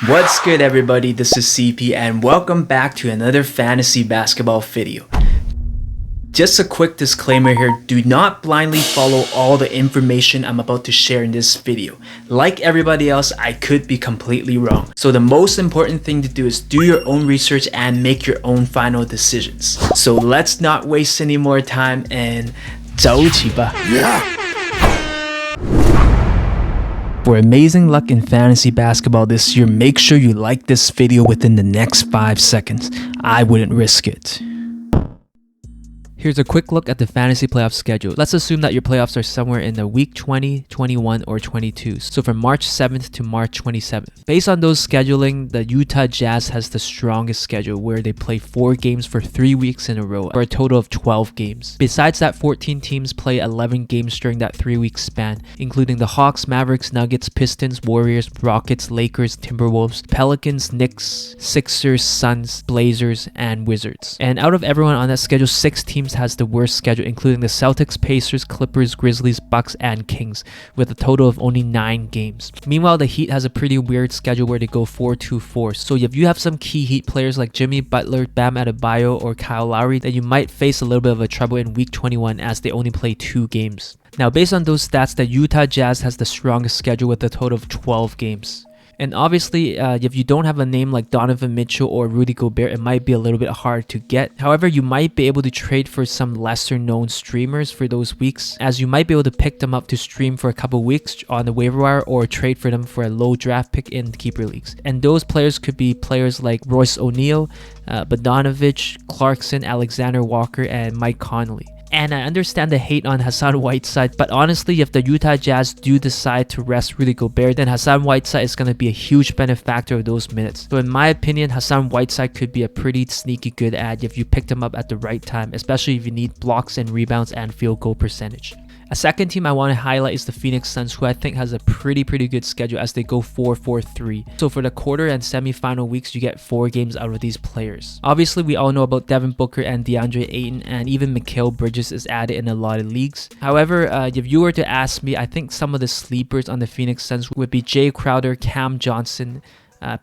What's good everybody, this is CP and welcome back to another fantasy basketball video. Just a quick disclaimer here, do not blindly follow all the information I'm about to share in this video. Like everybody else, I could be completely wrong. So the most important thing to do is do your own research and make your own final decisions. So let's not waste any more time and 走起吧. For amazing luck in fantasy basketball this year, make sure you like this video within the next 5 seconds. I wouldn't risk it. Here's a quick look at the fantasy playoff schedule. Let's assume that your playoffs are somewhere in the week 20, 21, or 22. So from March 7th to March 27th. Based on those scheduling, the Utah Jazz has the strongest schedule where they play 4 games for 3 weeks in a row for a total of 12 games. Besides that, 14 teams play 11 games during that 3-week span, including the Hawks, Mavericks, Nuggets, Pistons, Warriors, Rockets, Lakers, Timberwolves, Pelicans, Knicks, Sixers, Suns, Blazers, and Wizards. And out of everyone on that schedule, 6 teams has the worst schedule, including the Celtics, Pacers, Clippers, Grizzlies, Bucks, and Kings, with a total of only 9 games. Meanwhile, the Heat has a pretty weird schedule where they go 4-2-4. So if you have some key Heat players like Jimmy Butler, Bam Adebayo, or Kyle Lowry, then you might face a little bit of a trouble in week 21 as they only play 2 games. Now, based on those stats, the Utah Jazz has the strongest schedule with a total of 12 games. And obviously, if you don't have a name like Donovan Mitchell or Rudy Gobert, it might be a little bit hard to get. However, you might be able to trade for some lesser known streamers for those weeks, as you might be able to pick them up to stream for a couple weeks on the waiver wire or trade for them for a low draft pick in keeper leagues. And those players could be players like Royce O'Neal, Bogdanovic, Clarkson, Alexander Walker, and Mike Conley. And I understand the hate on Hassan Whiteside, but honestly, if the Utah Jazz do decide to rest Rudy Gobert, then Hassan Whiteside is going to be a huge benefactor of those minutes. So in my opinion, Hassan Whiteside could be a pretty sneaky good ad if you picked him up at the right time, especially if you need blocks and rebounds and field goal percentage. A second team I want to highlight is the Phoenix Suns, who I think has a pretty good schedule as they go 4-4-3. So for the quarter and semi-final weeks, you get 4 games out of these players. Obviously, we all know about Devin Booker and DeAndre Ayton, and even Mikal Bridges is added in a lot of leagues. However, if you were to ask me, I think some of the sleepers on the Phoenix Suns would be Jay Crowder, Cam Johnson,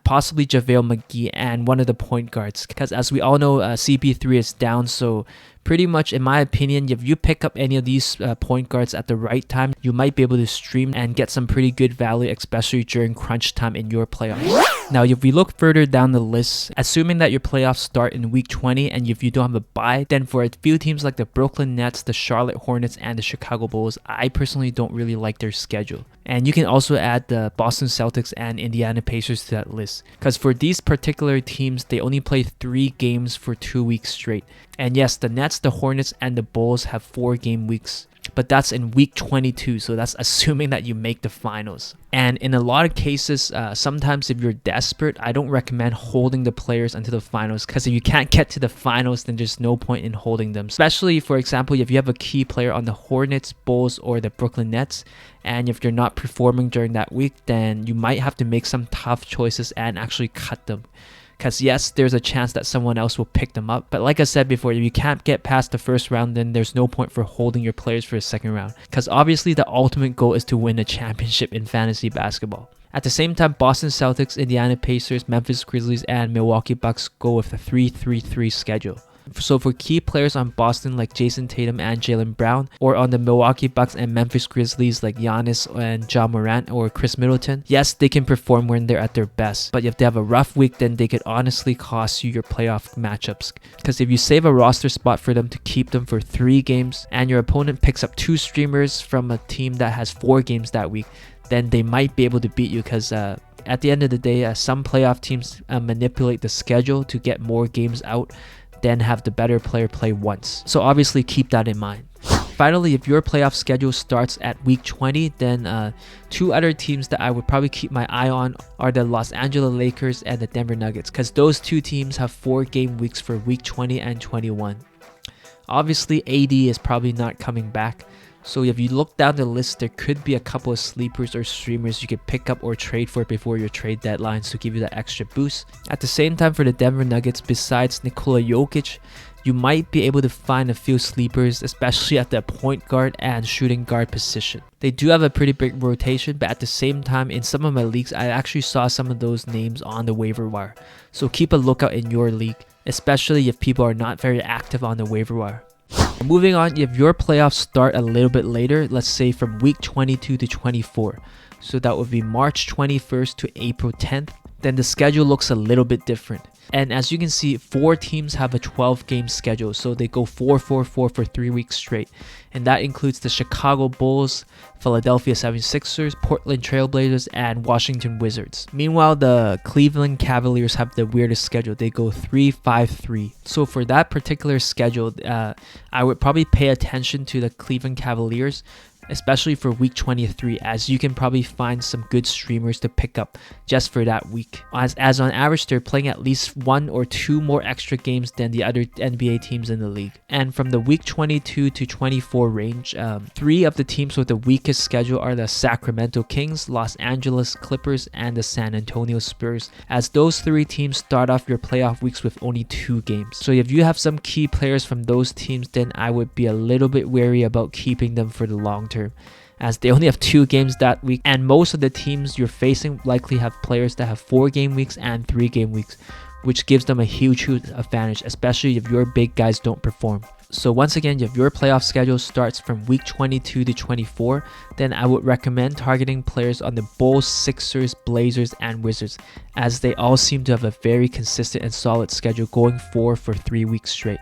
possibly JaVale McGee, and one of the point guards. Because as we all know, CP3 is down, so pretty much, in my opinion, if you pick up any of these point guards at the right time, you might be able to stream and get some pretty good value, especially during crunch time in your playoffs. Now, if we look further down the list, assuming that your playoffs start in week 20 and if you don't have a bye, then for a few teams like the Brooklyn Nets, the Charlotte Hornets, and the Chicago Bulls, I personally don't really like their schedule. And you can also add the Boston Celtics and Indiana Pacers to that list. Because for these particular teams, they only play 3 games for 2 weeks straight. And yes, the Nets, the Hornets, and the Bulls have 4 game weeks. But that's in week 22, so that's assuming that you make the finals. And in a lot of cases, sometimes if you're desperate, I don't recommend holding the players until the finals, because if you can't get to the finals, then there's no point in holding them. Especially, for example, if you have a key player on the Hornets, Bulls, or the Brooklyn Nets, and if you're not performing during that week, then you might have to make some tough choices and actually cut them. Because yes, there's a chance that someone else will pick them up. But like I said before, if you can't get past the first round, then there's no point for holding your players for the second round. Because obviously the ultimate goal is to win a championship in fantasy basketball. At the same time, Boston Celtics, Indiana Pacers, Memphis Grizzlies, and Milwaukee Bucks go with a 3-3-3 schedule. So for key players on Boston like Jason Tatum and Jaylen Brown, or on the Milwaukee Bucks and Memphis Grizzlies like Giannis and Ja Morant or Chris Middleton, yes, they can perform when they're at their best. But if they have a rough week, then they could honestly cost you your playoff matchups. Because if you save a roster spot for them to keep them for 3 games, and your opponent picks up 2 streamers from a team that has 4 games that week, then they might be able to beat you, because at the end of the day, some playoff teams manipulate the schedule to get more games out, then have the better player play once. So obviously keep that in mind. Finally, if your playoff schedule starts at week 20, then 2 other teams that I would probably keep my eye on are the Los Angeles Lakers and the Denver Nuggets, because those 2 teams have 4 game weeks for week 20 and 21. Obviously, AD is probably not coming back. So if you look down the list, there could be a couple of sleepers or streamers you could pick up or trade for before your trade deadlines to give you that extra boost. At the same time, for the Denver Nuggets, besides Nikola Jokic, you might be able to find a few sleepers, especially at the point guard and shooting guard position. They do have a pretty big rotation, but at the same time, in some of my leagues, I actually saw some of those names on the waiver wire. So keep a lookout in your league, especially if people are not very active on the waiver wire. Moving on, if your playoffs start a little bit later, let's say from week 22 to 24, so that would be March 21st to April 10th, then the schedule looks a little bit different. And as you can see, 4 teams have a 12-game schedule, so they go 4-4-4 for 3 weeks straight. And that includes the Chicago Bulls, Philadelphia 76ers, Portland Trail Blazers, and Washington Wizards. Meanwhile, the Cleveland Cavaliers have the weirdest schedule. They go 3-5-3. So for that particular schedule, I would probably pay attention to the Cleveland Cavaliers, especially for week 23, as you can probably find some good streamers to pick up just for that week. As on average, they're playing at least 1 or 2 more extra games than the other NBA teams in the league. And from the week 22 to 24 range, 3 of the teams with the weakest schedule are the Sacramento Kings, Los Angeles Clippers, and the San Antonio Spurs, as those 3 teams start off your playoff weeks with only 2 games. So if you have some key players from those teams, then I would be a little bit wary about keeping them for the long term, as they only have 2 games that week, and most of the teams you're facing likely have players that have 4-game weeks and 3-game weeks, which gives them a huge advantage, especially if your big guys don't perform. So once again, if your playoff schedule starts from week 22 to 24, then I would recommend targeting players on the Bulls, Sixers, Blazers, and Wizards, as they all seem to have a very consistent and solid schedule going for 3 weeks straight.